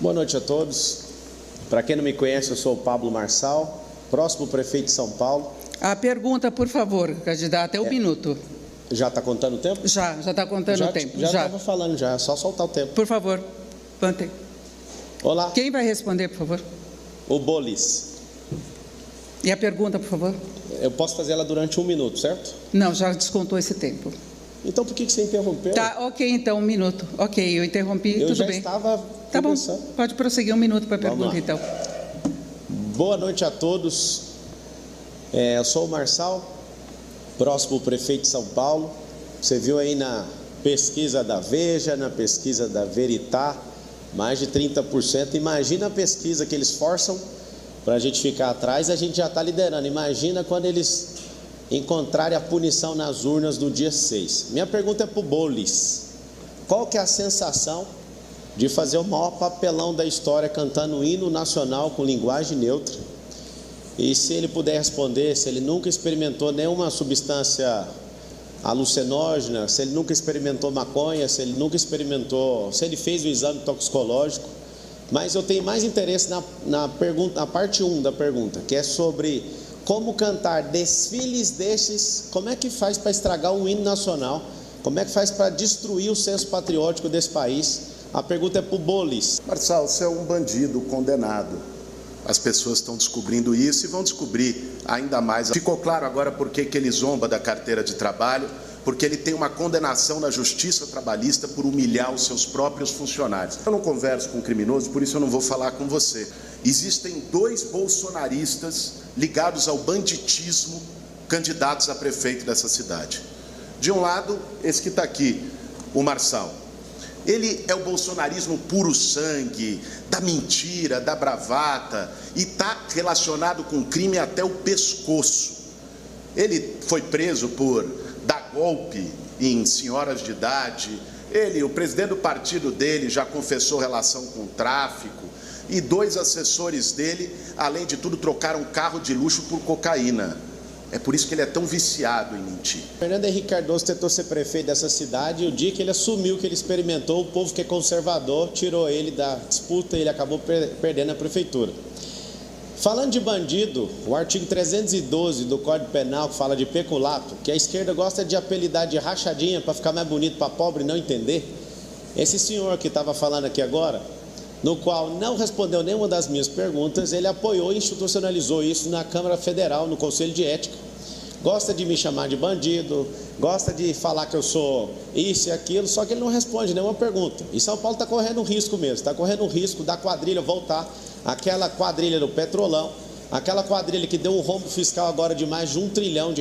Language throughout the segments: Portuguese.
Boa noite a todos. Para quem não me conhece, eu sou o Pablo Marçal, próximo prefeito de São Paulo. A pergunta, por favor, candidato, é um minuto. Já está contando o tempo? Já está contando o tempo. Já estava falando, já, é só soltar o tempo. Por favor, mantém. Olá. Quem vai responder, por favor? O Bolis. E a pergunta, por favor? Eu posso fazer ela durante 1 minuto, certo? Não, já descontou esse tempo. Então por que você interrompeu? Tá, ok, então 1 minuto. Ok, eu interrompi, tudo bem. Eu já estava Tá bom, conversando. pode prosseguir 1 minuto para a pergunta, então. Boa noite a todos. Eu sou o Marçal, próximo prefeito de São Paulo. Você viu aí na pesquisa da Veja, na pesquisa da Veritá, mais de 30%. Imagina a pesquisa que eles forçam para a gente ficar atrás, a gente já está liderando. Imagina quando eles encontrarem a punição nas urnas do dia 6. Minha pergunta é para o Bolis. Qual que é a sensação de fazer o maior papelão da história cantando o hino nacional com linguagem neutra? E se ele puder responder, se ele nunca experimentou nenhuma substância alucinógena, se ele nunca experimentou maconha, se ele nunca experimentou, se ele fez o exame toxicológico. Mas eu tenho mais interesse na pergunta, na parte 1 da pergunta, que é sobre como cantar desfiles destes, como é que faz para estragar um hino nacional, como é que faz para destruir o senso patriótico desse país. A pergunta é para o Bolis. Marçal, você é um bandido condenado. As pessoas estão descobrindo isso e vão descobrir ainda mais. Ficou claro agora por que ele zomba da carteira de trabalho, porque ele tem uma condenação na justiça trabalhista por humilhar os seus próprios funcionários. Eu não converso com criminoso, por isso eu não vou falar com você. Existem 2 bolsonaristas ligados ao banditismo, candidatos a prefeito dessa cidade. De um lado, esse que está aqui, o Marçal. Ele é o bolsonarismo puro sangue, da mentira, da bravata, e está relacionado com crime até o pescoço. Ele foi preso por dar golpe em senhoras de idade. O presidente do partido dele, já confessou relação com o tráfico. E 2 assessores dele, além de tudo, trocaram carro de luxo por cocaína. É por isso que ele é tão viciado em mentir. Fernando Henrique Cardoso tentou ser prefeito dessa cidade e o dia que ele assumiu que ele experimentou, o povo que é conservador tirou ele da disputa e ele acabou perdendo a prefeitura. Falando de bandido, o artigo 312 do Código Penal, que fala de peculato, que a esquerda gosta de apelidar de rachadinha para ficar mais bonito para pobre não entender. Esse senhor que estava falando aqui agora, no qual não respondeu nenhuma das minhas perguntas, ele apoiou e institucionalizou isso na Câmara Federal, no Conselho de Ética. Gosta de me chamar de bandido, gosta de falar que eu sou isso e aquilo, só que ele não responde nenhuma pergunta. E São Paulo está correndo um risco mesmo, está correndo um risco da quadrilha voltar, aquela quadrilha do Petrolão, aquela quadrilha que deu um rombo fiscal agora de mais de R$1 trilhão,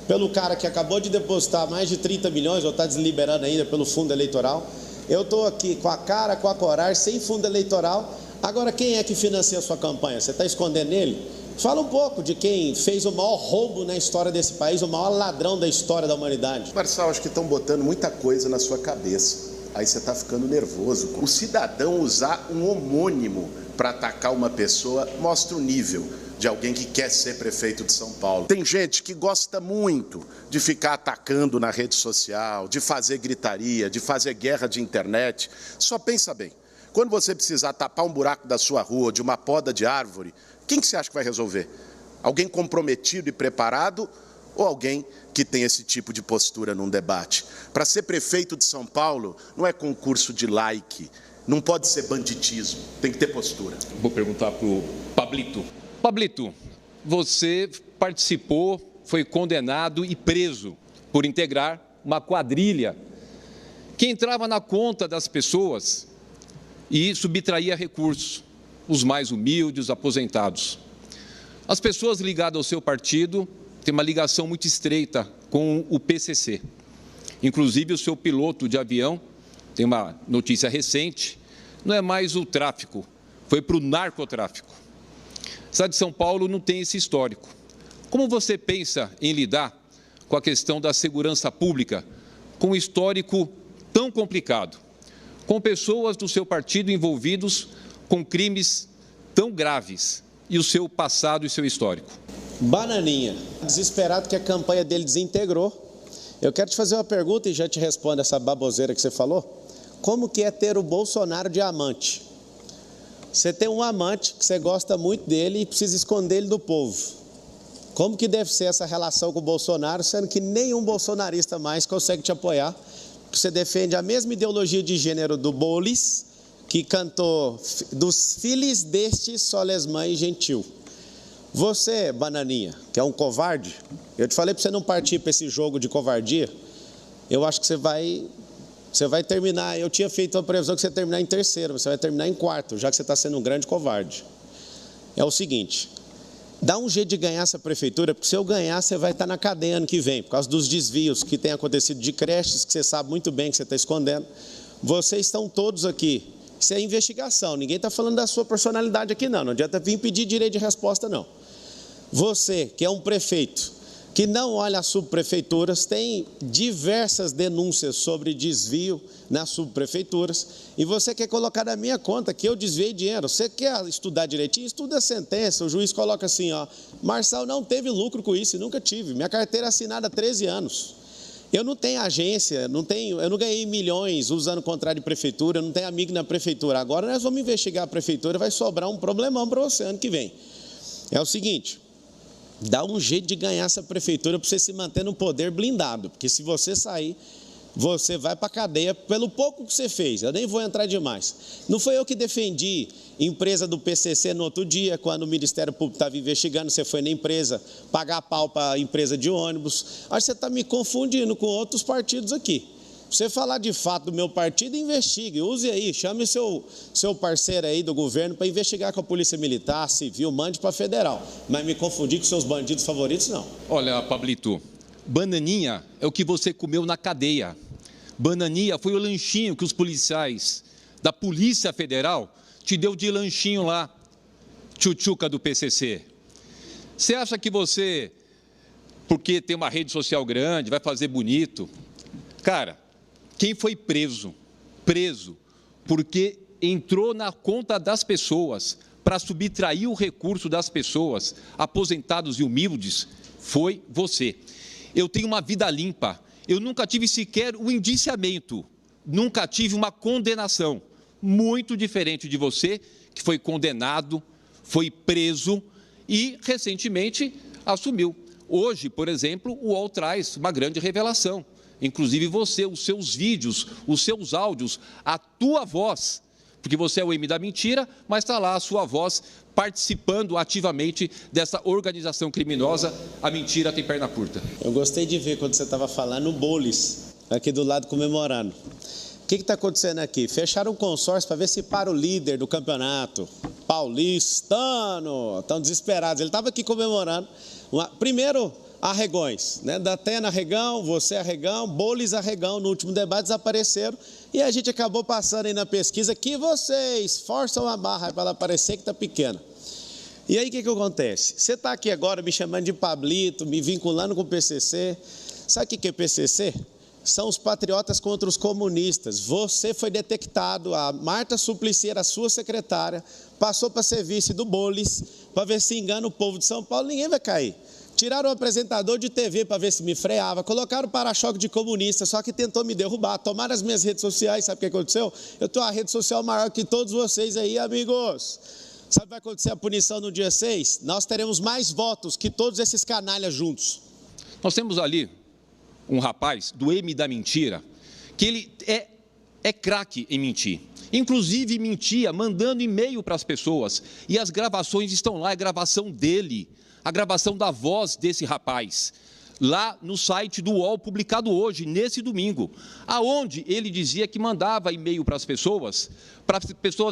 pelo cara que acabou de depositar mais de 30 milhões, ou está desliberando ainda pelo fundo eleitoral. Eu estou aqui com a cara, com a coragem, sem fundo eleitoral. Agora, quem é que financia a sua campanha? Você está escondendo ele? Fala um pouco de quem fez o maior roubo na história desse país, o maior ladrão da história da humanidade. Marçal, acho que estão botando muita coisa na sua cabeça. Aí você está ficando nervoso. O cidadão usar um homônimo para atacar uma pessoa mostra o nível de alguém que quer ser prefeito de São Paulo. Tem gente que gosta muito de ficar atacando na rede social, de fazer gritaria, de fazer guerra de internet. Só pensa bem, quando você precisar tapar um buraco da sua rua, de uma poda de árvore, quem que você acha que vai resolver? Alguém comprometido e preparado ou alguém que tem esse tipo de postura num debate? Para ser prefeito de São Paulo não é concurso de like, não pode ser banditismo, tem que ter postura. Vou perguntar para o Pablito. Pablito, você participou, foi condenado e preso por integrar uma quadrilha que entrava na conta das pessoas e subtraía recursos, os mais humildes, os aposentados. As pessoas ligadas ao seu partido têm uma ligação muito estreita com o PCC. Inclusive, o seu piloto de avião, tem uma notícia recente, não é mais o tráfico, foi para o narcotráfico. A cidade de São Paulo não tem esse histórico. Como você pensa em lidar com a questão da segurança pública, com um histórico tão complicado, com pessoas do seu partido envolvidos com crimes tão graves e o seu passado e seu histórico? Bananinha, desesperado que a campanha dele desintegrou. Eu quero te fazer uma pergunta e já te respondo essa baboseira que você falou. Como que é ter o Bolsonaro de amante? Você tem um amante que você gosta muito dele e precisa esconder ele do povo. Como que deve ser essa relação com o Bolsonaro, sendo que nenhum bolsonarista mais consegue te apoiar? Você defende a mesma ideologia de gênero do Bolis, que cantou dos filhos deste só les mães gentil. Você, Bananinha, que é um covarde, eu te falei para você não partir para esse jogo de covardia, eu acho que você vai terminar, eu tinha feito a previsão que você ia terminar em terceiro, você vai terminar em quarto, já que você está sendo um grande covarde. É o seguinte, dá um jeito de ganhar essa prefeitura, porque se eu ganhar, você vai estar na cadeia ano que vem, por causa dos desvios que têm acontecido de creches, que você sabe muito bem que você está escondendo. Vocês estão todos aqui. Isso é investigação, ninguém está falando da sua personalidade aqui não adianta vir pedir direito de resposta não. Você, que é um prefeito, que não olha as subprefeituras, tem diversas denúncias sobre desvio nas subprefeituras, e você quer colocar na minha conta que eu desviei dinheiro. Você quer estudar direitinho? Estuda a sentença, o juiz coloca assim, ó, Marçal não teve lucro com isso, nunca tive, minha carteira é assinada há 13 anos. Eu não tenho agência, eu não ganhei milhões usando contrato de prefeitura, eu não tenho amigo na prefeitura. Agora nós vamos investigar a prefeitura, vai sobrar um problemão para você ano que vem. É o seguinte, dá um jeito de ganhar essa prefeitura para você se manter no poder blindado, porque se você sair, você vai para a cadeia pelo pouco que você fez, eu nem vou entrar demais. Não foi eu que defendi empresa do PCC no outro dia, quando o Ministério Público estava investigando, você foi na empresa pagar pau para a empresa de ônibus. Acho que você está me confundindo com outros partidos aqui. Você falar de fato do meu partido, investigue, use aí, chame seu parceiro aí do governo para investigar com a Polícia Militar, Civil, mande para a Federal. Mas me confundir com seus bandidos favoritos, não. Olha, Pablito, bananinha é o que você comeu na cadeia. Bananinha foi o lanchinho que os policiais da Polícia Federal te deu de lanchinho lá, tchutchuca do PCC. Você acha que você, porque tem uma rede social grande, vai fazer bonito? Cara, quem foi preso porque entrou na conta das pessoas para subtrair o recurso das pessoas, aposentados e humildes, foi você. Eu tenho uma vida limpa, eu nunca tive sequer um indiciamento, nunca tive uma condenação, muito diferente de você, que foi condenado, foi preso e recentemente assumiu. Hoje, por exemplo, o UOL traz uma grande revelação. Inclusive você, os seus vídeos, os seus áudios, a tua voz, porque você é o M da mentira, mas está lá a sua voz participando ativamente dessa organização criminosa, a mentira tem perna curta. Eu gostei de ver quando você estava falando o Bolis, aqui do lado comemorando. O que está acontecendo aqui? Fecharam um consórcio para ver se para o líder do campeonato, paulistano, estão desesperados. Ele estava aqui comemorando. Primeiro, Arregões, né? Datena Arregão, você Arregão, Bolis Arregão, no último debate desapareceram e a gente acabou passando aí na pesquisa que vocês forçam a barra para ela parecer que está pequena. E aí o que acontece? Você está aqui agora me chamando de Pablito, me vinculando com o PCC. Sabe o que é PCC? São os patriotas contra os comunistas. Você foi detectado, a Marta Suplicy era sua secretária, passou para ser vice do Bolis, para ver se engana o povo de São Paulo, ninguém vai cair. Tiraram o apresentador de TV para ver se me freava, colocaram o para-choque de comunista, só que tentou me derrubar, tomaram as minhas redes sociais, sabe o que aconteceu? Eu estou a rede social maior que todos vocês aí, amigos. Sabe o que vai acontecer a punição no dia 6? Nós teremos mais votos que todos esses canalhas juntos. Nós temos ali um rapaz do M da mentira, que ele é craque em mentir. Inclusive mentia, mandando e-mail para as pessoas. E as gravações estão lá, é gravação dele. A gravação da voz desse rapaz, lá no site do UOL, publicado hoje, nesse domingo, aonde ele dizia que mandava e-mail para as pessoas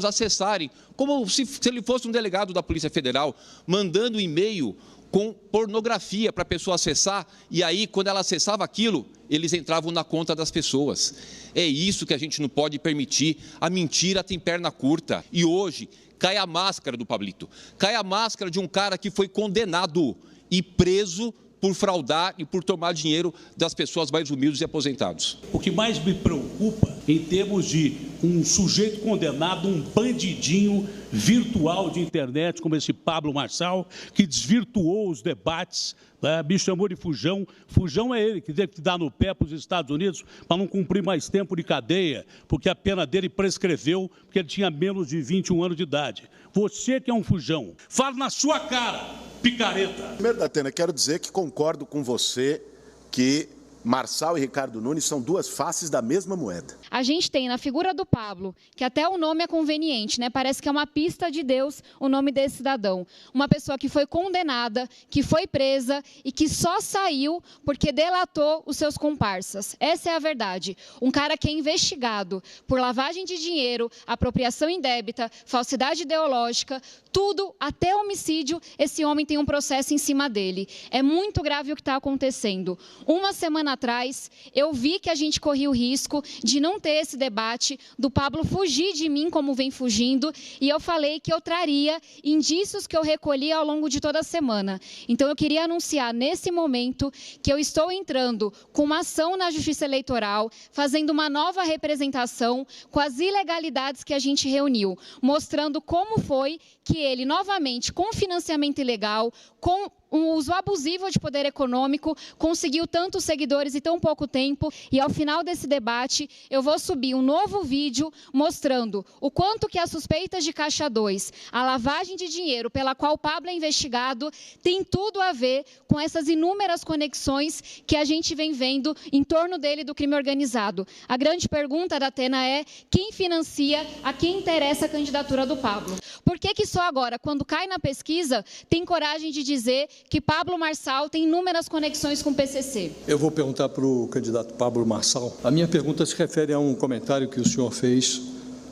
acessarem, como se ele fosse um delegado da Polícia Federal, mandando e-mail com pornografia para a pessoa acessar, e aí, quando ela acessava aquilo, eles entravam na conta das pessoas. É isso que a gente não pode permitir, a mentira tem perna curta, e hoje cai a máscara do Pablito, cai a máscara de um cara que foi condenado e preso por fraudar e por tomar dinheiro das pessoas mais humildes e aposentados. O que mais me preocupa em termos de um sujeito condenado, um bandidinho virtual de internet, como esse Pablo Marçal, que desvirtuou os debates, né? Me chamou de fujão. Fujão é ele que teve que dar no pé para os Estados Unidos para não cumprir mais tempo de cadeia, porque a pena dele prescreveu, porque ele tinha menos de 21 anos de idade. Você que é um fujão, fala na sua cara, picareta. Primeiro, Datena, quero dizer que concordo com você que Marçal e Ricardo Nunes são duas faces da mesma moeda. A gente tem na figura do Pablo, que até o nome é conveniente, né? Parece que é uma pista de Deus o nome desse cidadão. Uma pessoa que foi condenada, que foi presa e que só saiu porque delatou os seus comparsas. Essa é a verdade. Um cara que é investigado por lavagem de dinheiro, apropriação indébita, falsidade ideológica, tudo, até homicídio, esse homem tem um processo em cima dele. É muito grave o que está acontecendo. Uma semana atrás, eu vi que a gente corria o risco de não ter esse debate, do Pablo fugir de mim como vem fugindo, e eu falei que eu traria indícios que eu recolhi ao longo de toda a semana. Então, eu queria anunciar nesse momento que eu estou entrando com uma ação na Justiça Eleitoral, fazendo uma nova representação com as ilegalidades que a gente reuniu, mostrando como foi que ele, novamente, com financiamento ilegal, com um uso abusivo de poder econômico, conseguiu tantos seguidores em tão pouco tempo, e ao final desse debate eu vou subir um novo vídeo mostrando o quanto que as suspeitas de Caixa 2, a lavagem de dinheiro pela qual o Pablo é investigado, tem tudo a ver com essas inúmeras conexões que a gente vem vendo em torno dele do crime organizado. A grande pergunta, Datena, é quem financia, a quem interessa a candidatura do Pablo? Por que só agora, quando cai na pesquisa, tem coragem de dizer que Pablo Marçal tem inúmeras conexões com o PCC? Eu vou perguntar para o candidato Pablo Marçal. A minha pergunta se refere a um comentário que o senhor fez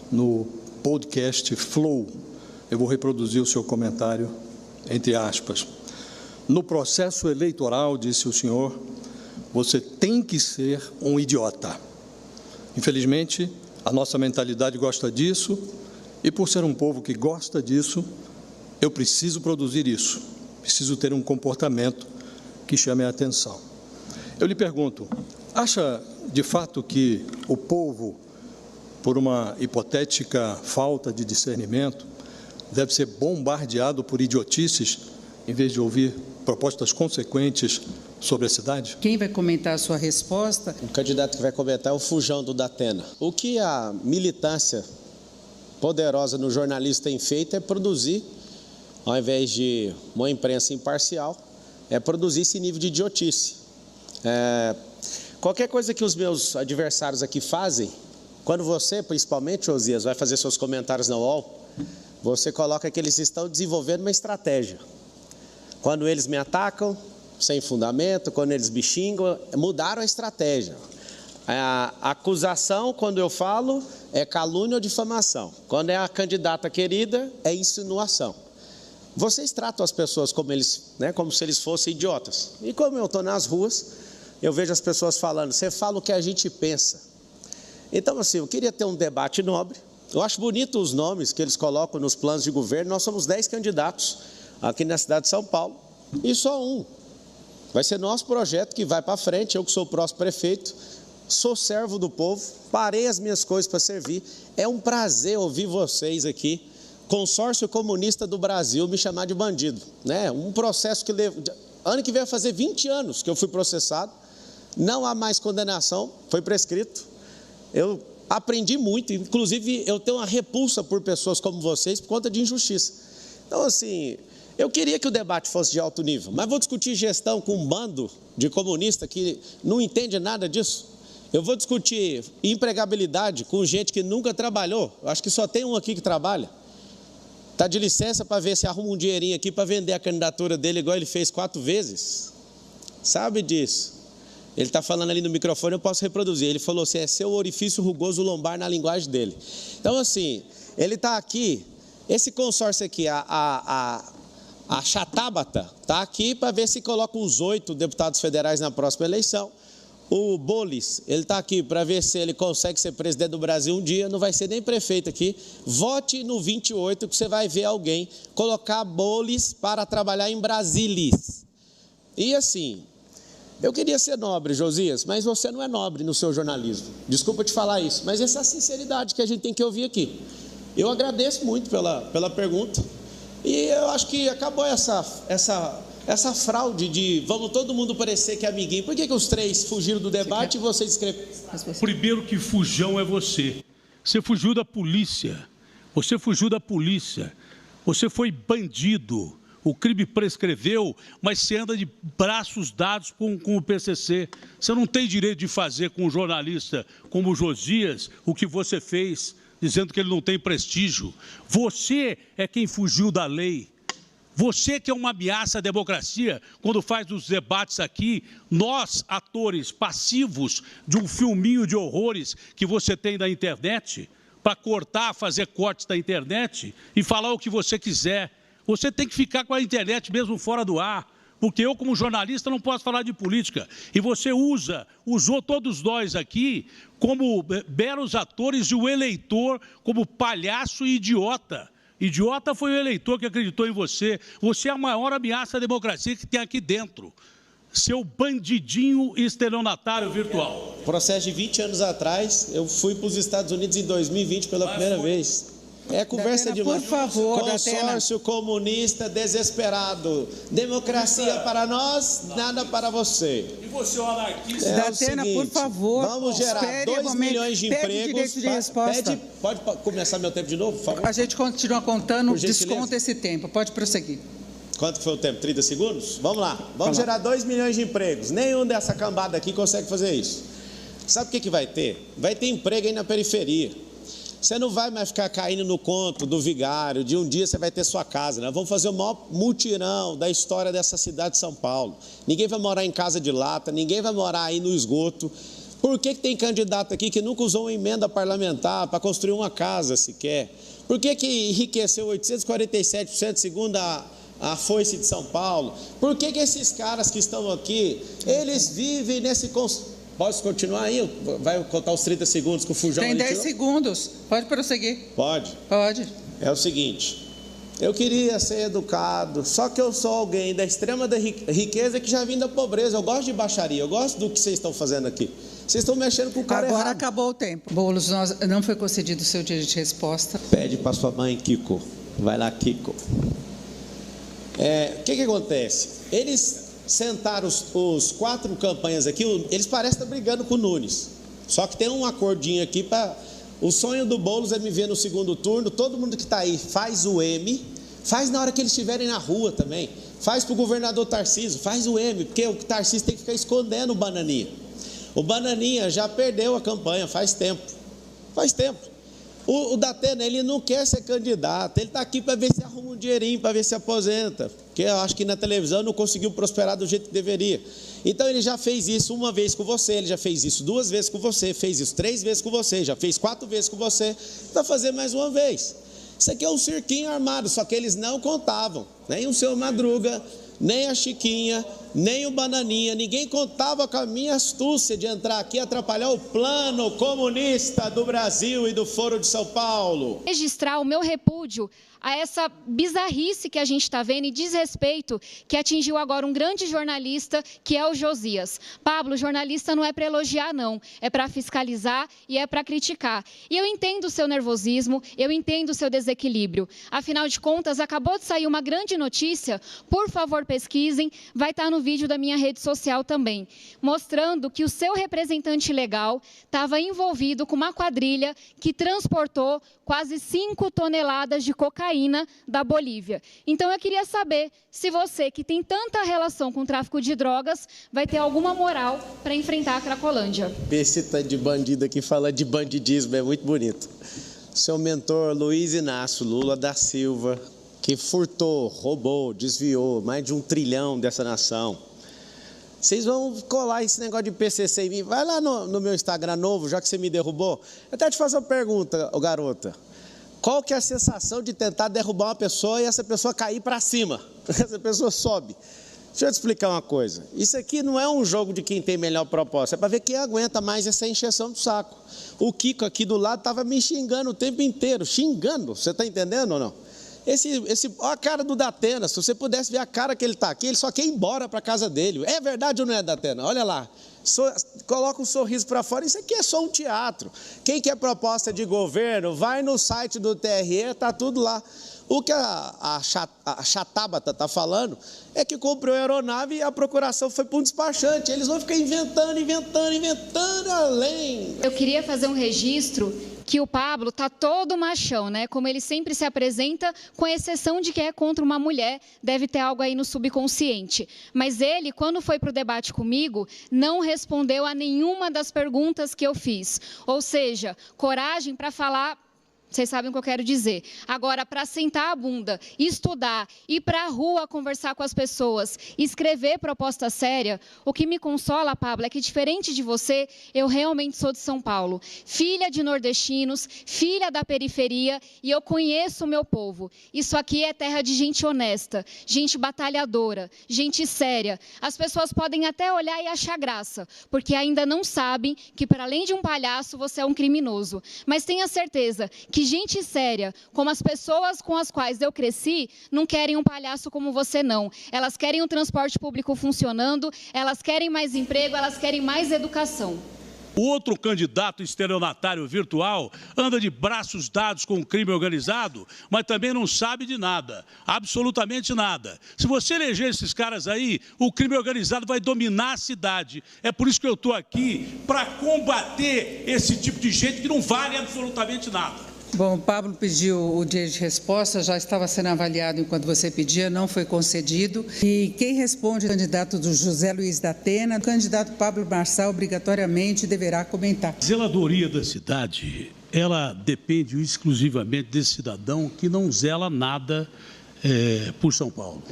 no podcast Flow. Eu vou reproduzir o seu comentário, entre aspas. No processo eleitoral, disse o senhor, você tem que ser um idiota. Infelizmente, a nossa mentalidade gosta disso, e por ser um povo que gosta disso, eu preciso produzir isso. Preciso ter um comportamento que chame a atenção. Eu lhe pergunto, acha de fato que o povo, por uma hipotética falta de discernimento, deve ser bombardeado por idiotices, em vez de ouvir propostas consequentes sobre a cidade? Quem vai comentar a sua resposta? O candidato que vai comentar é o fujão do Datena. O que a militância poderosa no jornalismo tem feito é produzir, ao invés de uma imprensa imparcial, é produzir esse nível de idiotice. Qualquer coisa que os meus adversários aqui fazem, quando você, principalmente, Josias, vai fazer seus comentários na UOL, você coloca que eles estão desenvolvendo uma estratégia. Quando eles me atacam, sem fundamento, quando eles me xingam, mudaram a estratégia. A acusação, quando eu falo, é calúnia ou difamação. Quando é a candidata querida, é insinuação. Vocês tratam as pessoas como eles, né, como se eles fossem idiotas. E como eu estou nas ruas, eu vejo as pessoas falando, você fala o que a gente pensa. Então, assim, eu queria ter um debate nobre. Eu acho bonito os nomes que eles colocam nos planos de governo. Nós somos 10 candidatos aqui na cidade de São Paulo, e só um. Vai ser nosso projeto que vai para frente, eu que sou o próximo prefeito, sou servo do povo, parei as minhas coisas para servir. É um prazer ouvir vocês aqui, Consórcio Comunista do Brasil, me chamar de bandido, né? Um processo que ano que vem vai fazer 20 anos que eu fui processado, não há mais condenação, foi prescrito. Eu aprendi muito, inclusive eu tenho uma repulsa por pessoas como vocês por conta de injustiça. Então, assim, eu queria que o debate fosse de alto nível, mas vou discutir gestão com um bando de comunistas que não entende nada disso. Eu vou discutir empregabilidade com gente que nunca trabalhou. Eu acho que só tem um aqui que trabalha. Está de licença para ver se arruma um dinheirinho aqui para vender a candidatura dele, igual ele fez 4 vezes. Sabe disso? Ele está falando ali no microfone, eu posso reproduzir. Ele falou assim, é seu orifício rugoso lombar na linguagem dele. Então, assim, ele está aqui, esse consórcio aqui, a Chatábata, está aqui para ver se coloca uns 8 deputados federais na próxima eleição. O Bolis, ele está aqui para ver se ele consegue ser presidente do Brasil um dia, não vai ser nem prefeito aqui. Vote no 28 que você vai ver alguém colocar Bolis para trabalhar em Brasília. E assim, Eu queria ser nobre, Josias, mas você não é nobre no seu jornalismo. Desculpa te falar isso, mas essa é a sinceridade que a gente tem que ouvir aqui. Eu agradeço muito pela pergunta e eu acho que acabou essa fraude de vamos todo mundo parecer que é amiguinho. Por que os três fugiram do debate e você escreveu? Primeiro que fujão é você. Você fugiu da polícia. Você fugiu da polícia. Você foi bandido. O crime prescreveu, mas você anda de braços dados com o PCC. Você não tem direito de fazer com um jornalista como o Josias o que você fez, dizendo que ele não tem prestígio. Você é quem fugiu da lei. Você que é uma ameaça à democracia, quando faz os debates aqui, nós, atores passivos de um filminho de horrores que você tem na internet, para cortar, fazer cortes da internet e falar o que você quiser. Você tem que ficar com a internet mesmo fora do ar, porque eu, como jornalista, não posso falar de política. E você usou todos nós aqui como meros atores e o eleitor como palhaço e idiota. Idiota foi o eleitor que acreditou em você. Você é a maior ameaça à democracia que tem aqui dentro. Seu bandidinho estelionatário virtual. Processo de 20 anos atrás, eu fui para os Estados Unidos em 2020 pela primeira vez. É conversa demais. Por favor, Consórcio comunista desesperado. Democracia para nós, nada para você. E você, o anarquista? Datena, por favor. Vamos gerar 2 milhões de empregos. Direito de resposta. Pode começar meu tempo de novo, por favor? A gente continua contando, desconta esse tempo. Pode prosseguir. Quanto foi o tempo? 30 segundos? Vamos lá. Vamos gerar 2 milhões de empregos. Nenhum dessa cambada aqui consegue fazer isso. Sabe o que vai ter? Vai ter emprego aí na periferia. Você não vai mais ficar caindo no conto do vigário, de um dia você vai ter sua casa. Nós vamos fazer o maior mutirão da história dessa cidade de São Paulo. Ninguém vai morar em casa de lata, ninguém vai morar aí no esgoto. Por que tem candidato aqui que nunca usou uma emenda parlamentar para construir uma casa sequer? Por que enriqueceu 847% segundo a Foice de São Paulo? Por que esses caras que estão aqui, eles vivem nesse... Posso continuar aí? Vai contar os 30 segundos que o Fujão... Tem 10 segundos. Pode prosseguir. Pode? Pode. É o seguinte, eu queria ser educado, só que eu sou alguém da extrema riqueza que já vim da pobreza. Eu gosto de baixaria, eu gosto do que vocês estão fazendo aqui. Vocês estão mexendo com o cara Agora errado. acabou o tempo. Boulos, não foi concedido o seu direito de resposta. Pede para sua mãe, Kiko. Vai lá, Kiko. O que acontece? Eles... sentaram os 4 campanhas aqui, eles parecem estar brigando com o Nunes. Só que tem um acordinho aqui para... O sonho do Boulos é me ver no segundo turno. Todo mundo que está aí faz o M, faz na hora que eles estiverem na rua também. Faz para o governador Tarcísio, faz o M, porque o Tarcísio tem que ficar escondendo o Bananinha. O Bananinha já perdeu a campanha faz tempo. Faz tempo. O Datena, ele não quer ser candidato, ele está aqui para ver se arruma um dinheirinho, para ver se aposenta, porque eu acho que na televisão não conseguiu prosperar do jeito que deveria. Então ele já fez isso uma vez com você, ele já fez isso 2 vezes com você, fez isso 3 vezes com você, já fez 4 vezes com você, vai fazer mais uma vez. Isso aqui é um cirquinho armado, só que eles não contavam, nem o seu Madruga, nem a Chiquinha, nem o Bananinha, ninguém contava com a minha astúcia de entrar aqui e atrapalhar o plano comunista do Brasil e do Foro de São Paulo. Registrar o meu repúdio a essa bizarrice que a gente está vendo e desrespeito que atingiu agora um grande jornalista, que é o Josias. Pablo, jornalista não é para elogiar, não. É para fiscalizar e é para criticar. E eu entendo o seu nervosismo, eu entendo o seu desequilíbrio. Afinal de contas, acabou de sair uma grande notícia, por favor pesquisem, vai estar no vídeo da minha rede social também, mostrando que o seu representante legal estava envolvido com uma quadrilha que transportou quase 5 toneladas de cocaína da Bolívia. Então, eu queria saber se você, que tem tanta relação com o tráfico de drogas, vai ter alguma moral para enfrentar a Cracolândia. Esse tanto de bandido aqui falando de bandidismo é muito bonito. Seu mentor, Luiz Inácio Lula da Silva, que furtou, roubou, desviou mais de 1 trilhão dessa nação. Vocês vão colar esse negócio de PCC em mim. Vai lá no meu Instagram novo, já que você me derrubou. Eu até te faço uma pergunta, garota. Qual que é a sensação de tentar derrubar uma pessoa e essa pessoa cair para cima? Essa pessoa sobe. Deixa eu te explicar uma coisa. Isso aqui não é um jogo de quem tem melhor propósito. É para ver quem aguenta mais essa encheção do saco. O Kiko aqui do lado estava me xingando o tempo inteiro. Xingando. Você está entendendo ou não? Olha a cara do Datena, se você pudesse ver a cara que ele está aqui, ele só quer ir embora para a casa dele. É verdade ou não é, Datena? Olha lá, coloca um sorriso para fora, isso aqui é só um teatro. Quem quer proposta de governo, vai no site do TRE, está tudo lá. O que a Chatábata está falando é que comprou a aeronave e a procuração foi para um despachante. Eles vão ficar inventando além. Eu queria fazer um registro que o Pablo está todo machão, né? Como ele sempre se apresenta, com exceção de que é contra uma mulher, deve ter algo aí no subconsciente. Mas ele, quando foi para o debate comigo, não respondeu a nenhuma das perguntas que eu fiz. Ou seja, coragem para falar... Vocês sabem o que eu quero dizer. Agora, para sentar a bunda, estudar, ir para a rua conversar com as pessoas, escrever proposta séria, o que me consola, Pablo, é que, diferente de você, eu realmente sou de São Paulo. Filha de nordestinos, filha da periferia, e eu conheço o meu povo. Isso aqui é terra de gente honesta, gente batalhadora, gente séria. As pessoas podem até olhar e achar graça, porque ainda não sabem que, para além de um palhaço, você é um criminoso. Mas tenha certeza que gente séria, como as pessoas com as quais eu cresci, não querem um palhaço como você, não. Elas querem um transporte público funcionando, elas querem mais emprego, elas querem mais educação. O outro candidato estelionatário virtual anda de braços dados com o crime organizado, mas também não sabe de nada, absolutamente nada. Se você eleger esses caras aí, o crime organizado vai dominar a cidade. É por isso que eu estou aqui, para combater esse tipo de gente que não vale absolutamente nada. Bom, o Pablo pediu o dia de resposta, já estava sendo avaliado enquanto você pedia, não foi concedido. E quem responde é o candidato do José Luiz Datena, o candidato Pablo Marçal obrigatoriamente deverá comentar. A zeladoria da cidade, ela depende exclusivamente desse cidadão que não zela nada por São Paulo.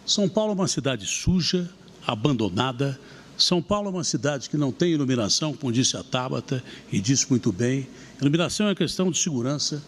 São Paulo é uma cidade suja, abandonada. São Paulo é uma cidade que não tem iluminação, como disse a Tabata, e disse muito bem. Iluminação é questão de segurança.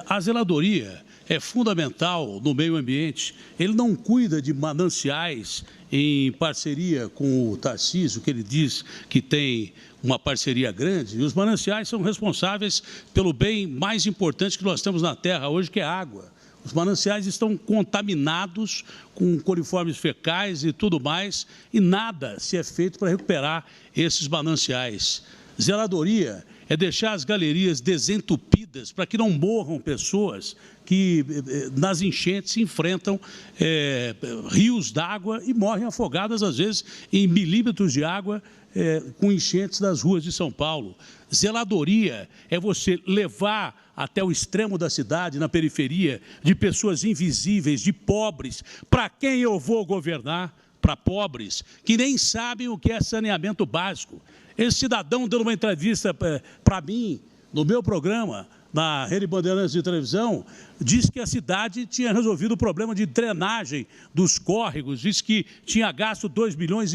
A zeladoria é fundamental no meio ambiente. Ele não cuida de mananciais em parceria com o Tarcísio, que ele diz que tem uma parceria grande. E os mananciais são responsáveis pelo bem mais importante que nós temos na terra hoje, que é a água. Os mananciais estão contaminados com coliformes fecais e tudo mais, e nada se é feito para recuperar esses mananciais. Zeladoria é deixar as galerias desentupidas para que não morram pessoas que nas enchentes enfrentam rios d'água e morrem afogadas, às vezes, em milímetros de água com enchentes das ruas de São Paulo. Zeladoria é você levar até o extremo da cidade, na periferia, de pessoas invisíveis, de pobres. Para quem eu vou governar? Para pobres que nem sabem o que é saneamento básico. Esse cidadão dando uma entrevista para mim, no meu programa, na Rede Bandeirantes de televisão, disse que a cidade tinha resolvido o problema de drenagem dos córregos, disse que tinha gasto 2,5 milhões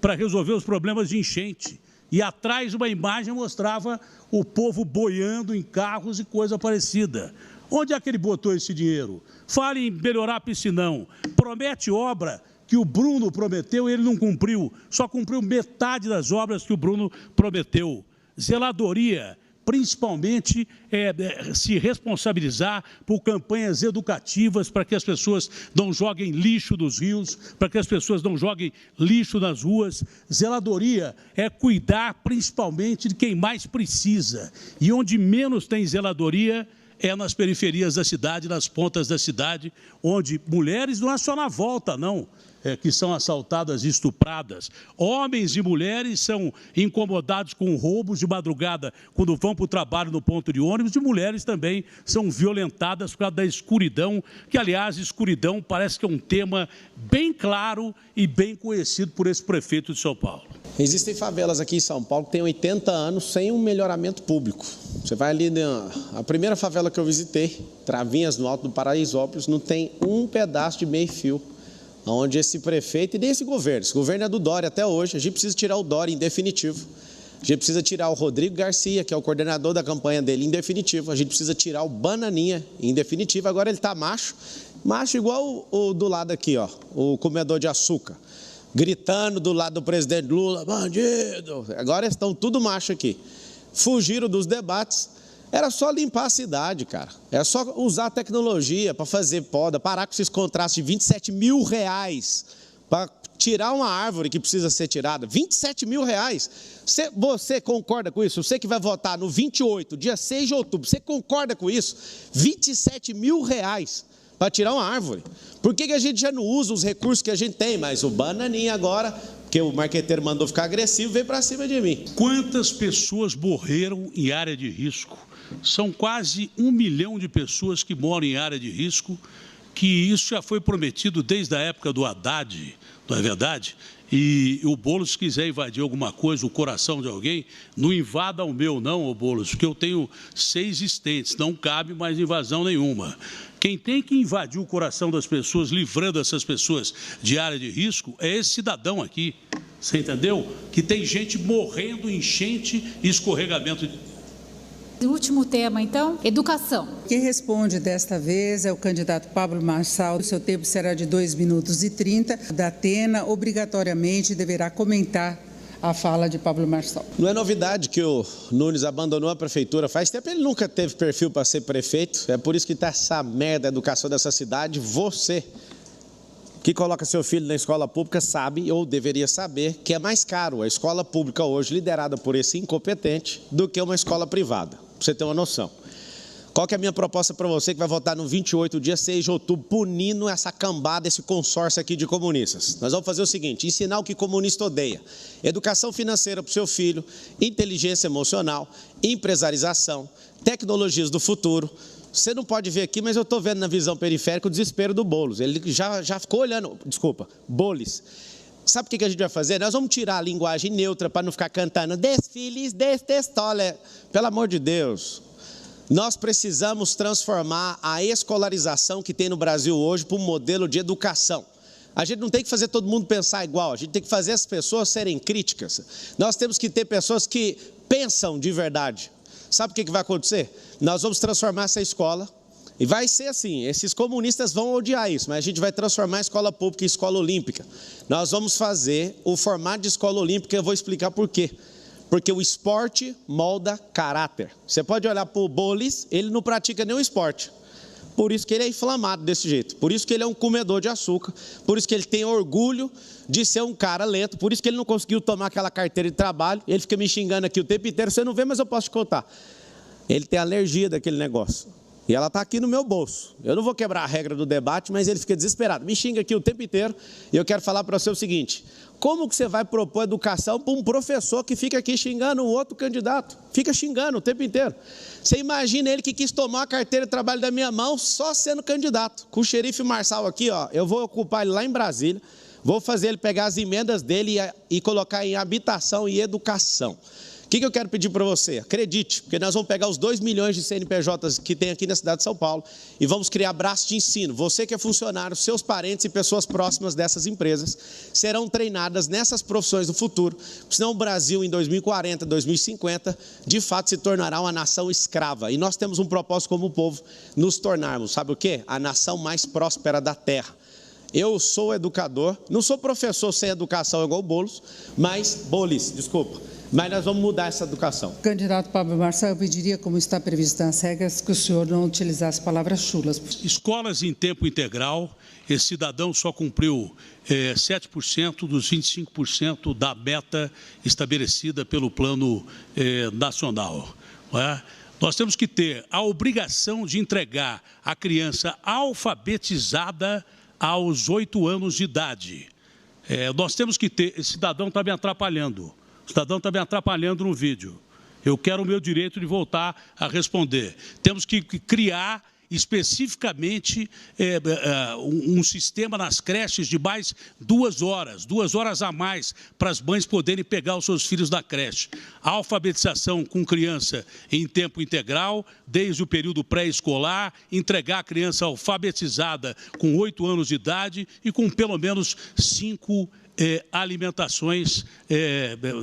para resolver os problemas de enchente. E atrás uma imagem mostrava o povo boiando em carros e coisa parecida. Onde é que ele botou esse dinheiro? Fale em melhorar piscinão. Promete obra que o Bruno prometeu e ele não cumpriu. Só cumpriu metade das obras que o Bruno prometeu. Zeladoria, principalmente, se responsabilizar por campanhas educativas para que as pessoas não joguem lixo nos rios, para que as pessoas não joguem lixo nas ruas. Zeladoria é cuidar principalmente de quem mais precisa. E onde menos tem zeladoria é nas periferias da cidade, nas pontas da cidade, onde mulheres não é só na volta, não. Que são assaltadas e estupradas. Homens e mulheres são incomodados com roubos de madrugada quando vão para o trabalho no ponto de ônibus, e mulheres também são violentadas por causa da escuridão, que, aliás, escuridão parece que é um tema bem claro e bem conhecido por esse prefeito de São Paulo. Existem favelas aqui em São Paulo que têm 80 anos sem um melhoramento público. Você vai ali a primeira favela que eu visitei, Travinhas, no Alto do Paraisópolis, não tem um pedaço de meio-fio. Onde esse prefeito e nem esse governo é do Dória até hoje. A gente precisa tirar o Dória em definitivo. A gente precisa tirar o Rodrigo Garcia, que é o coordenador da campanha dele, em definitivo. A gente precisa tirar o Bananinha em definitivo. Agora ele está macho igual o do lado aqui, ó, o comedor de açúcar, gritando do lado do presidente Lula, bandido. Agora estão tudo macho aqui. Fugiram dos debates. Era só limpar a cidade, cara. Era só usar a tecnologia para fazer poda, parar com esses contratos de R$27 mil para tirar uma árvore que precisa ser tirada. R$27 mil. Você concorda com isso? Você que vai votar no 28, dia 6 de outubro, você concorda com isso? R$27 mil para tirar uma árvore. Por que a gente já não usa os recursos que a gente tem? Mas o Bananinha agora, porque o marqueteiro mandou ficar agressivo, veio para cima de mim. Quantas pessoas morreram em área de risco? São quase 1 milhão de pessoas que moram em área de risco, que isso já foi prometido desde a época do Haddad, não é verdade? E o Boulos, se quiser invadir alguma coisa, o coração de alguém, não invada o meu não, o Boulos, porque eu tenho 6 estentes, não cabe mais invasão nenhuma. Quem tem que invadir o coração das pessoas, livrando essas pessoas de área de risco, é esse cidadão aqui, você entendeu? Que tem gente morrendo, enchente e escorregamento de... O último tema, então, educação. Quem responde desta vez é o candidato Pablo Marçal. O seu tempo será de 2 minutos e 30. Da Atena, obrigatoriamente, deverá comentar a fala de Pablo Marçal. Não é novidade que o Nunes abandonou a prefeitura. Faz tempo ele nunca teve perfil para ser prefeito. É por isso que está essa merda, a educação dessa cidade. Você que coloca seu filho na escola pública sabe, ou deveria saber, que é mais caro a escola pública hoje, liderada por esse incompetente, do que uma escola privada. Pra você ter uma noção. Qual que é a minha proposta para você que vai votar no 28, dia 6 de outubro, punindo essa cambada, esse consórcio aqui de comunistas? Nós vamos fazer o seguinte, ensinar o que comunista odeia. Educação financeira para o seu filho, inteligência emocional, empresarização, tecnologias do futuro. Você não pode ver aqui, mas eu estou vendo na visão periférica o desespero do Boulos. Ele já ficou olhando, Boulos. Sabe o que a gente vai fazer? Nós vamos tirar a linguagem neutra para não ficar cantando desfiles deste estole. Pelo amor de Deus. Nós precisamos transformar a escolarização que tem no Brasil hoje para um modelo de educação. A gente não tem que fazer todo mundo pensar igual, a gente tem que fazer as pessoas serem críticas. Nós temos que ter pessoas que pensam de verdade. Sabe o que vai acontecer? Nós vamos transformar essa escola, e vai ser assim, esses comunistas vão odiar isso, mas a gente vai transformar a escola pública em escola olímpica. Nós vamos fazer o formato de escola olímpica, eu vou explicar por quê. Porque o esporte molda caráter. Você pode olhar para o Boulos, ele não pratica nenhum esporte. Por isso que ele é inflamado desse jeito. Por isso que ele é um comedor de açúcar. Por isso que ele tem orgulho de ser um cara lento. Por isso que ele não conseguiu tomar aquela carteira de trabalho. Ele fica me xingando aqui o tempo inteiro. Você não vê, mas eu posso te contar. Ele tem alergia daquele negócio. E ela está aqui no meu bolso. Eu não vou quebrar a regra do debate, mas ele fica desesperado. Me xinga aqui o tempo inteiro. E eu quero falar para você o seguinte. Como que você vai propor educação para um professor que fica aqui xingando um outro candidato? Fica xingando o tempo inteiro. Você imagina ele que quis tomar a carteira de trabalho da minha mão só sendo candidato. Com o xerife Marçal aqui, ó, eu vou ocupar ele lá em Brasília, vou fazer ele pegar as emendas dele e colocar em habitação e educação. O que eu quero pedir para você? Acredite, porque nós vamos pegar os 2 milhões de CNPJs que tem aqui na cidade de São Paulo e vamos criar braços de ensino. Você que é funcionário, seus parentes e pessoas próximas dessas empresas serão treinadas nessas profissões do futuro, senão o Brasil em 2040, 2050, de fato se tornará uma nação escrava. E nós temos um propósito como povo, nos tornarmos, sabe o quê? A nação mais próspera da terra. Eu sou educador, não sou professor sem educação igual o Boulos, mas nós vamos mudar essa educação. Candidato Pablo Marçal, eu pediria, como está previsto nas regras, que o senhor não utilizasse palavras chulas. Escolas em tempo integral, esse cidadão só cumpriu 7% dos 25% da meta estabelecida pelo Plano Nacional. Não é? Nós temos que ter a obrigação de entregar a criança alfabetizada aos 8 anos de idade. Nós temos que ter... Esse cidadão está me atrapalhando. O cidadão está me atrapalhando no vídeo. Eu quero o meu direito de voltar a responder. Temos que criar especificamente um sistema nas creches de mais 2 horas a mais, para as mães poderem pegar os seus filhos da creche. A alfabetização com criança em tempo integral, desde o período pré-escolar, entregar a criança alfabetizada com 8 anos de idade e com pelo menos 5 alimentações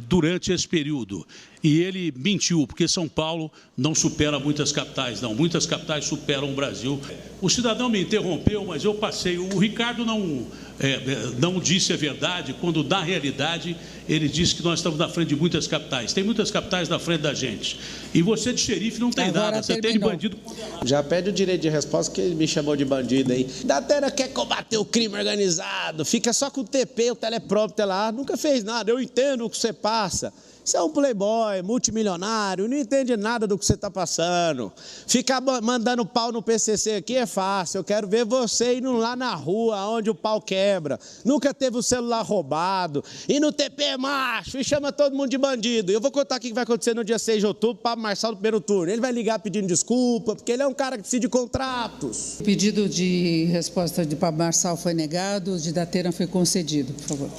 durante esse período. e ele mentiu, porque São Paulo não supera muitas capitais, não. Muitas capitais superam o Brasil. O cidadão me interrompeu, mas eu passei. O Ricardo não disse a verdade, quando, na realidade, ele disse que nós estamos na frente de muitas capitais. Tem muitas capitais na frente da gente. E você de xerife não tem nada, você tem de bandido condenado. Já pede o direito de resposta, que ele me chamou de bandido aí. Datena quer combater o crime organizado, fica só com o TP, o teleprompter lá, nunca fez nada, eu entendo o que você passa. Você é um playboy, multimilionário, não entende nada do que você está passando. Ficar mandando pau no PCC aqui é fácil, eu quero ver você indo lá na rua, onde o pau quebra. Nunca teve o celular roubado, e no TP é macho, e chama todo mundo de bandido. Eu vou contar o que vai acontecer no dia 6 de outubro, Pablo Marçal no primeiro turno. Ele vai ligar pedindo desculpa, porque ele é um cara que precisa de contratos. O pedido de resposta de Pablo Marçal foi negado, o de Datena foi concedido, por favor.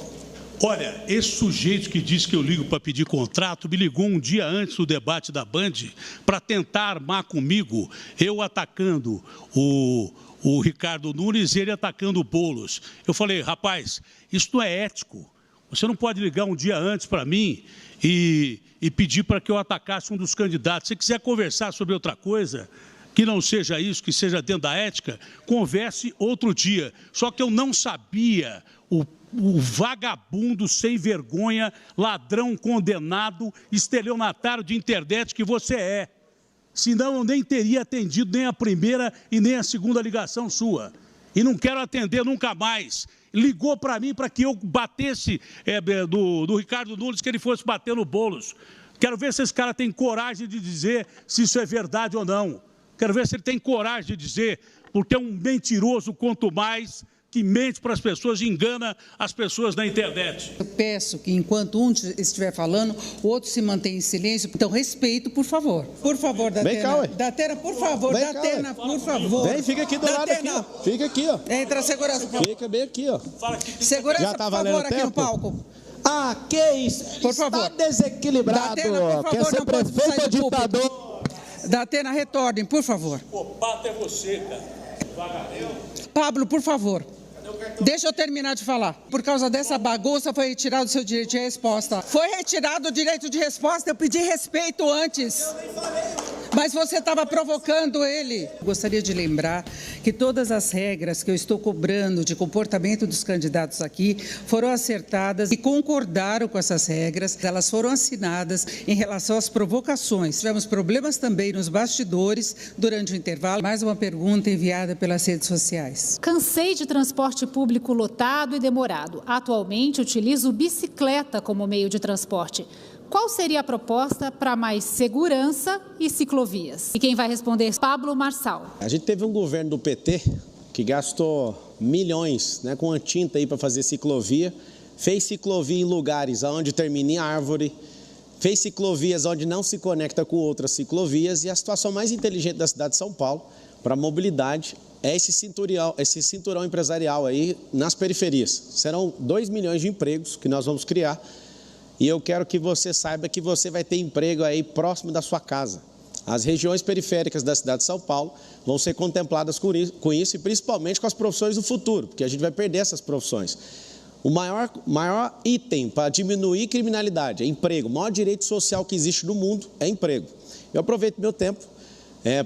Olha, esse sujeito que disse que eu ligo para pedir contrato me ligou um dia antes do debate da Band para tentar armar comigo, eu atacando o Ricardo Nunes e ele atacando o Boulos. Eu falei, rapaz, isso não é ético. Você não pode ligar um dia antes para mim e pedir para que eu atacasse um dos candidatos. Se quiser conversar sobre outra coisa, que não seja isso, que seja dentro da ética, converse outro dia. Só que eu não sabia o vagabundo sem vergonha, ladrão condenado, estelionatário de internet que você é. Senão eu nem teria atendido nem a primeira e nem a segunda ligação sua. E não quero atender nunca mais. Ligou para mim para que eu batesse do Ricardo Nunes, que ele fosse bater no Boulos. Quero ver se esse cara tem coragem de dizer se isso é verdade ou não. Quero ver se ele tem coragem de dizer, porque é um mentiroso quanto mais, que mente para as pessoas e engana as pessoas na internet. Eu peço que, enquanto um estiver falando, o outro se mantenha em silêncio. Então, respeito, por favor. Por favor, Datena. Vem cá, ué. Datena, por favor. Vem cá, Datena, por favor. Vem, fica aqui do lado aqui, ó. Fica aqui, ó. Entra a segurança. Fica bem aqui, ó. Segurança, Já tá por favor, aqui tempo? no palco. Ah, que isso? Por favor. Está desequilibrado. Datena, por favor, quer ser não pode prefeito sair ou do púlpito. ditador? Datena, retornem, por favor. O pato é você, cara. Vagabundo. Pablo, por favor. Deixa eu terminar de falar. Por causa dessa bagunça, foi retirado o seu direito de resposta. Foi retirado o direito de resposta, eu pedi respeito antes. Mas você estava provocando ele. Gostaria de lembrar que todas as regras que eu estou cobrando de comportamento dos candidatos aqui foram acertadas e concordaram com essas regras. Elas foram assinadas em relação às provocações. Tivemos problemas também nos bastidores durante o intervalo. Mais uma pergunta enviada pelas redes sociais. Cansei de transporte público lotado e demorado. Atualmente, utilizo bicicleta como meio de transporte. Qual seria a proposta para mais segurança e ciclovias? E quem vai responder é Pablo Marçal. A gente teve um governo do PT que gastou milhões, né, com a tinta aí para fazer ciclovia, fez ciclovia em lugares onde termina em árvore, fez ciclovias onde não se conecta com outras ciclovias, e a situação mais inteligente da cidade de São Paulo para a mobilidade é esse cinturão empresarial aí nas periferias. Serão 2 milhões de empregos que nós vamos criar. E eu quero que você saiba que você vai ter emprego aí próximo da sua casa. As regiões periféricas da cidade de São Paulo vão ser contempladas com isso e principalmente com as profissões do futuro, porque a gente vai perder essas profissões. O maior item para diminuir criminalidade é emprego. O maior direito social que existe no mundo é emprego. Eu aproveito meu tempo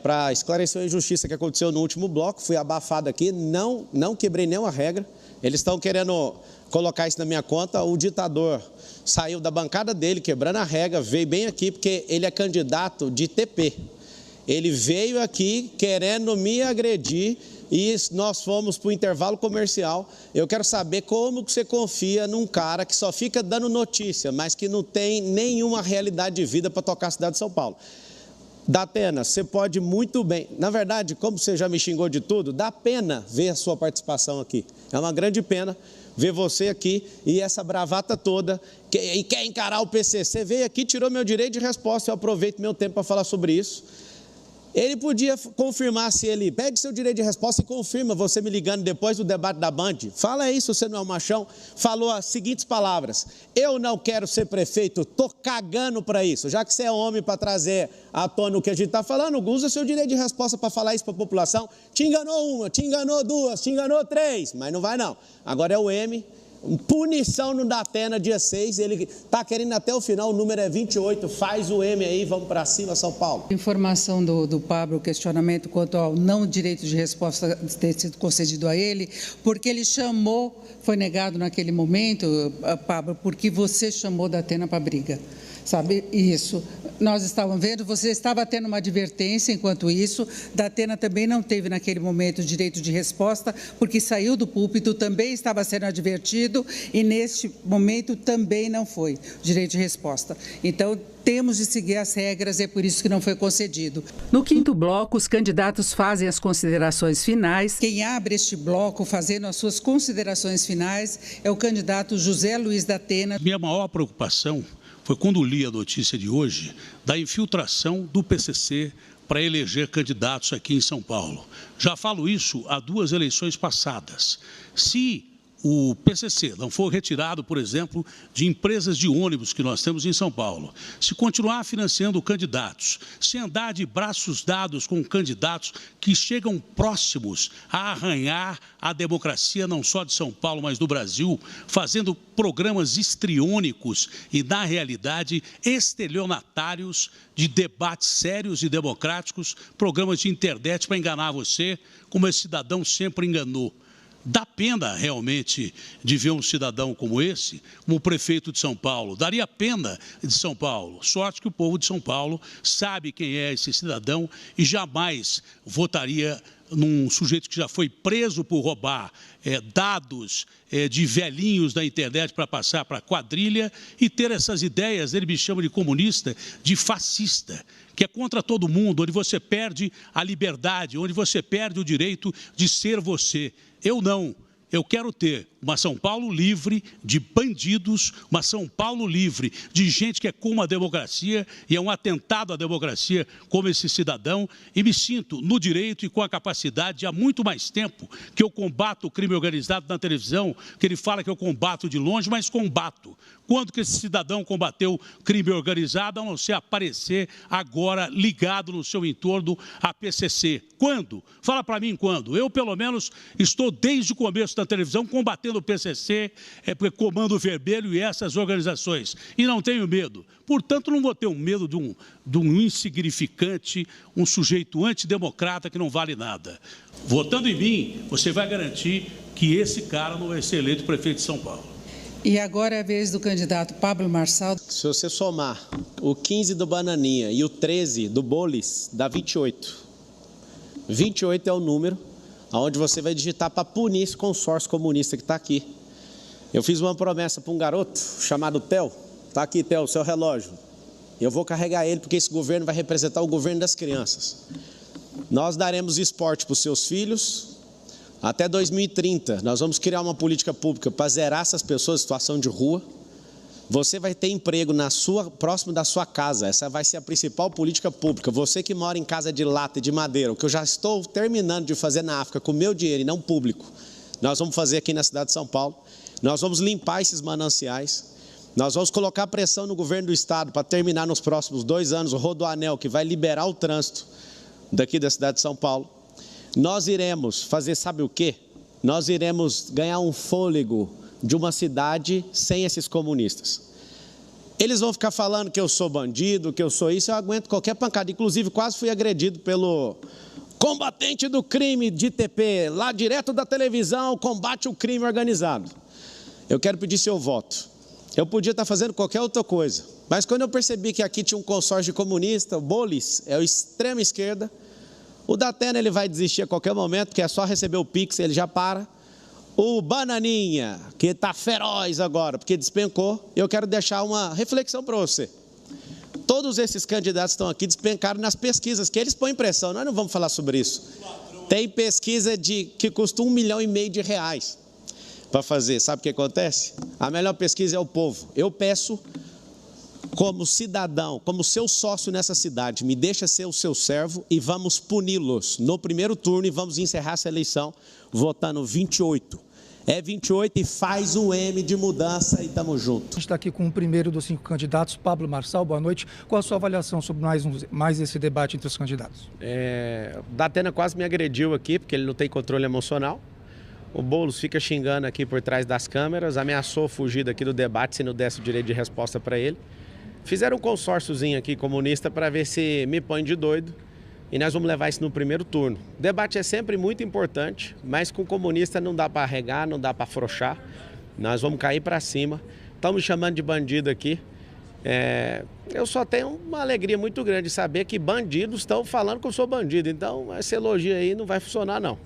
para esclarecer a injustiça que aconteceu no último bloco. Fui abafado aqui, não quebrei nenhuma regra. Eles estão querendo colocar isso na minha conta. O ditador saiu da bancada dele, quebrando a regra, veio bem aqui porque ele é candidato de TP. Ele veio aqui querendo me agredir e nós fomos para o intervalo comercial. Eu quero saber como que você confia num cara que só fica dando notícia, mas que não tem nenhuma realidade de vida para tocar a cidade de São Paulo. Datena, você pode muito bem. Na verdade, como você já me xingou de tudo, dá pena ver a sua participação aqui. É uma grande pena ver você aqui e essa bravata toda, e quer encarar o PCC, veio aqui, tirou meu direito de resposta, eu aproveito meu tempo para falar sobre isso. Ele podia confirmar, se ele pede seu direito de resposta e confirma, você me ligando depois do debate da Band, fala isso, você não é um machão, falou as seguintes palavras: eu não quero ser prefeito, tô cagando para isso. Já que você é homem para trazer à tona o que a gente está falando, usa seu direito de resposta para falar isso para a população. Te enganou uma, te enganou duas, te enganou três, mas não vai não. Agora é o M, Punição no Datena, dia 6, ele está querendo até o final, o número é 28, faz o M aí, vamos para cima, São Paulo. Informação do Pablo, questionamento quanto ao não direito de resposta ter sido concedido a ele, porque ele chamou, foi negado naquele momento, Pablo, porque você chamou Datena para briga. Sabe, isso, nós estávamos vendo, você estava tendo uma advertência enquanto isso, Datena também não teve naquele momento direito de resposta, porque saiu do púlpito, também estava sendo advertido e neste momento também não foi direito de resposta. Então, temos de seguir as regras, é por isso que não foi concedido. No quinto bloco, os candidatos fazem as considerações finais. Quem abre este bloco fazendo as suas considerações finais é o candidato José Luiz Datena. Minha maior preocupação foi quando li a notícia de hoje da infiltração do PCC para eleger candidatos aqui em São Paulo. Já falo isso há 2 eleições passadas. Se o PCC não for retirado, por exemplo, de empresas de ônibus que nós temos em São Paulo, se continuar financiando candidatos, se andar de braços dados com candidatos que chegam próximos a arranhar a democracia não só de São Paulo, mas do Brasil, fazendo programas histriônicos e, na realidade, estelionatários de debates sérios e democráticos, programas de internet para enganar você, como esse cidadão sempre enganou. Dá pena, realmente, de ver um cidadão como esse, como prefeito de São Paulo. Daria pena de São Paulo. Sorte que o povo de São Paulo sabe quem é esse cidadão e jamais votaria num sujeito que já foi preso por roubar dados de velhinhos da internet para passar para a quadrilha e ter essas ideias, ele me chama de comunista, de fascista, que é contra todo mundo, onde você perde a liberdade, onde você perde o direito de ser você. Eu não. Eu quero ter uma São Paulo livre de bandidos, uma São Paulo livre de gente que é como a democracia e é um atentado à democracia como esse cidadão, e me sinto no direito e com a capacidade, há muito mais tempo que eu combato o crime organizado na televisão, que ele fala que eu combato de longe, mas combato. Quando que esse cidadão combateu crime organizado, a não ser aparecer agora ligado no seu entorno a PCC? Quando? Fala para mim quando. Eu, pelo menos, estou desde o começo da televisão combatendo o PCC, Comando Vermelho e essas organizações. E não tenho medo. Portanto, não vou ter um medo de um insignificante, um sujeito antidemocrata que não vale nada. Votando em mim, você vai garantir que esse cara não vai ser eleito prefeito de São Paulo. E agora é a vez do candidato Pablo Marçal. Se você somar o 15 do Bananinha e o 13 do Bolis, dá 28. 28 é o número onde você vai digitar para punir esse consórcio comunista que está aqui. Eu fiz uma promessa para um garoto chamado Theo. Está aqui, Theo, o seu relógio. Eu vou carregar ele porque esse governo vai representar o governo das crianças. Nós daremos esporte para os seus filhos. Até 2030, nós vamos criar uma política pública para zerar essas pessoas em situação de rua. Você vai ter emprego próximo da sua casa. Essa vai ser a principal política pública. Você que mora em casa de lata e de madeira, o que eu já estou terminando de fazer na África com o meu dinheiro e não público, nós vamos fazer aqui na cidade de São Paulo. Nós vamos limpar esses mananciais. Nós vamos colocar pressão no governo do estado para terminar nos próximos 2 anos o Rodoanel, que vai liberar o trânsito daqui da cidade de São Paulo. Nós iremos fazer, sabe o quê? Nós iremos ganhar um fôlego de uma cidade sem esses comunistas. Eles vão ficar falando que eu sou bandido, que eu sou isso, eu aguento qualquer pancada. Inclusive, quase fui agredido pelo combatente do crime de ITP, lá direto da televisão, combate o crime organizado. Eu quero pedir seu voto. Eu podia estar fazendo qualquer outra coisa, mas quando eu percebi que aqui tinha um consórcio comunista, o Bolis é o extrema esquerda, o Datena ele vai desistir a qualquer momento, porque é só receber o Pix, ele já para. O Bananinha, que está feroz agora, porque despencou, eu quero deixar uma reflexão para você. Todos esses candidatos que estão aqui despencaram nas pesquisas, que eles põem pressão, nós não vamos falar sobre isso. Tem pesquisa que custa R$1,5 milhão para fazer. Sabe o que acontece? A melhor pesquisa é o povo. Eu peço, como cidadão, como seu sócio nessa cidade, me deixa ser o seu servo e vamos puni-los no primeiro turno e vamos encerrar essa eleição votando 28. É 28 e faz o M de mudança e estamos juntos. A gente está aqui com o primeiro dos 5 candidatos, Pablo Marçal. Boa noite. Qual a sua avaliação sobre mais esse debate entre os candidatos? O Datena quase me agrediu aqui, porque ele não tem controle emocional. O Boulos fica xingando aqui por trás das câmeras, ameaçou fugir daqui do debate se não desse o direito de resposta para ele. Fizeram um consórciozinho aqui comunista para ver se me põe de doido e nós vamos levar isso no primeiro turno. O debate é sempre muito importante, mas com comunista não dá para arregar, não dá para afrouxar. Nós vamos cair para cima. Estão me chamando de bandido aqui. Eu só tenho uma alegria muito grande de saber que bandidos estão falando que eu sou bandido. Então, esse elogio aí não vai funcionar, não.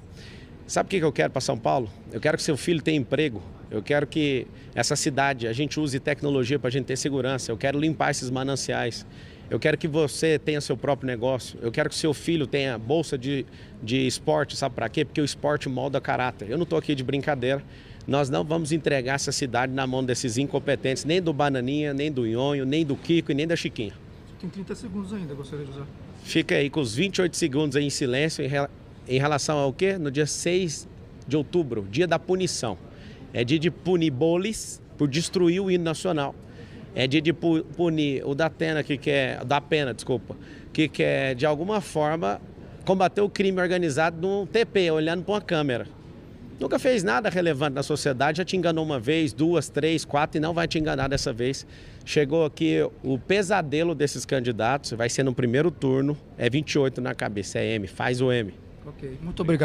Sabe o que eu quero para São Paulo? Eu quero que seu filho tenha emprego. Eu quero que essa cidade, a gente use tecnologia para a gente ter segurança. Eu quero limpar esses mananciais. Eu quero que você tenha seu próprio negócio. Eu quero que seu filho tenha bolsa de esporte. Sabe para quê? Porque o esporte molda caráter. Eu não estou aqui de brincadeira. Nós não vamos entregar essa cidade na mão desses incompetentes, nem do Bananinha, nem do Nhonho, nem do Kiko e nem da Chiquinha. Tem 30 segundos ainda, gostaria de usar. Fica aí com os 28 segundos aí em silêncio em relação ao quê? No dia 6 de outubro, dia da punição. É dia de punir Boulos por destruir o hino nacional. É dia de punir o Datena, que quer de alguma forma combater o crime organizado num TP, olhando para uma câmera. Nunca fez nada relevante na sociedade, já te enganou uma vez, 2, 3, 4 e não vai te enganar dessa vez. Chegou aqui o pesadelo desses candidatos, vai ser no primeiro turno, é 28 na cabeça, é M, faz o M. Ok, muito obrigado.